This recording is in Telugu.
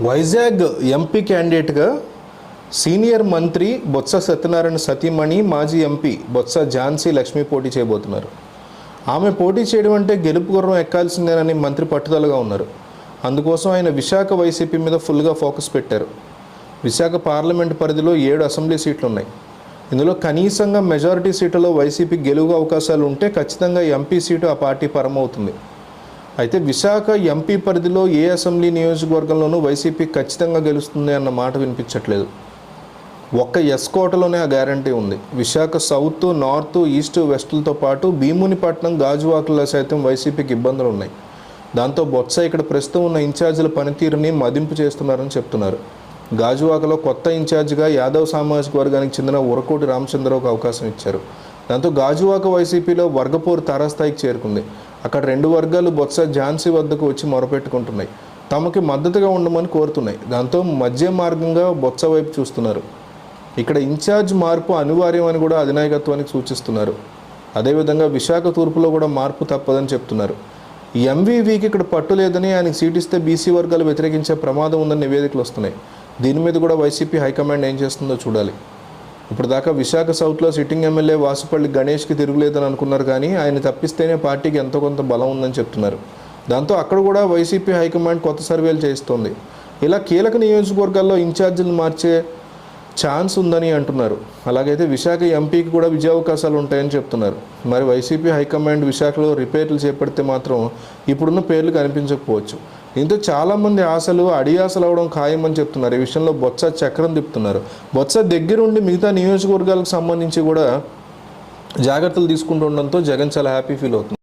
వైజాగ్ ఎంపీ క్యాండిడేట్గా సీనియర్ మంత్రి బొత్స సత్యనారాయణ సతీమణి మాజీ ఎంపీ బొత్స ఝాన్సీ లక్ష్మి పోటీ చేయబోతున్నారు. ఆమె పోటీ చేయడం అంటే గెలుపు గుర్రం ఎక్కాల్సిందేనని మంత్రి పట్టుదలగా ఉన్నారు. అందుకోసం ఆయన విశాఖ వైసీపీ మీద ఫుల్గా ఫోకస్ పెట్టారు. విశాఖ పార్లమెంటు పరిధిలో 7 అసెంబ్లీ సీట్లు ఉన్నాయి. ఇందులో కనీసంగా మెజారిటీ సీట్లలో వైసీపీ గెలుగు అవకాశాలు ఉంటే ఖచ్చితంగా ఎంపీ సీటు ఆ పార్టీ పరమవుతుంది. అయితే విశాఖ ఎంపీ పరిధిలో ఏ అసెంబ్లీ నియోజకవర్గంలోనూ వైసీపీ ఖచ్చితంగా గెలుస్తుంది అన్న మాట వినిపించట్లేదు. ఒక్క ఎస్ కోటలోనే ఆ గ్యారంటీ ఉంది. విశాఖ సౌత్, నార్త్, ఈస్ట్, వెస్టులతో పాటు భీమునిపట్నం, గాజువాకలో సైతం వైసీపీకి ఇబ్బందులు ఉన్నాయి. దాంతో బొత్స ఇక్కడ ప్రస్తుతం ఉన్న ఇన్ఛార్జీల పనితీరుని మదింపు చేస్తున్నారని చెప్తున్నారు. గాజువాకలో కొత్త ఇన్ఛార్జిగా యాదవ్ సామాజిక వర్గానికి చెందిన ఉరకోటి రామచంద్రరావుకు అవకాశం ఇచ్చారు. దాంతో గాజువాక వైసీపీలో వర్గపోరు తారాస్థాయికి చేరుకుంది. అక్కడ 2 వర్గాలు బొత్స ఝాన్సీ వద్దకు వచ్చి మొరపెట్టుకుంటున్నాయి. తమకి మద్దతుగా ఉండమని కోరుతున్నాయి. దాంతో మధ్య మార్గంగా బొత్స వైపు చూస్తున్నారు. ఇక్కడ ఇన్ఛార్జ్ మార్పు అనివార్యం అని కూడా అధినాయకత్వానికి సూచిస్తున్నారు. అదేవిధంగా విశాఖ తూర్పులో కూడా మార్పు తప్పదని చెప్తున్నారు. ఎంవీవీకి ఇక్కడ పట్టు లేదని, ఆయనకు సీట్ ఇస్తే బీసీ వర్గాలు వ్యతిరేకించే ప్రమాదం ఉందని నివేదికలు వస్తున్నాయి. దీని మీద కూడా వైసీపీ హైకమాండ్ ఏం చేస్తుందో చూడాలి. ఇప్పుడు దాకా విశాఖ సౌత్లో సిట్టింగ్ ఎమ్మెల్యే వాసుపల్లి గణేష్కి తిరుగులేదని అనుకున్నారు, కానీ ఆయన తప్పిస్తేనే పార్టీకి ఎంతో కొంత బలం ఉందని చెప్తున్నారు. దాంతో అక్కడ కూడా వైసీపీ హైకమాండ్ కొత్త సర్వేలు చేస్తోంది. ఇలా కీలక నియోజకవర్గాల్లో ఇన్ఛార్జీలు మార్చే ఛాన్స్ ఉందని అంటున్నారు. అలాగైతే విశాఖ ఎంపీకి కూడా విజయావకాశాలు ఉంటాయని చెప్తున్నారు. మరి వైసీపీ హైకమాండ్ విశాఖలో రిపేర్లు చేపడితే మాత్రం ఇప్పుడున్న పేర్లు కనిపించకపోవచ్చు. దీంతో చాలామంది ఆశలు అడియాసలు అవడం ఖాయమని చెప్తున్నారు. ఈ విషయంలో బొత్స చక్రం తిప్పుతున్నారు. బొత్స దగ్గరుండి మిగతా నియోజకవర్గాలకు సంబంధించి కూడా జాగ్రత్తలు తీసుకుంటుండడంతో జగన్ చాలా హ్యాపీ ఫీల్ అవుతుంది.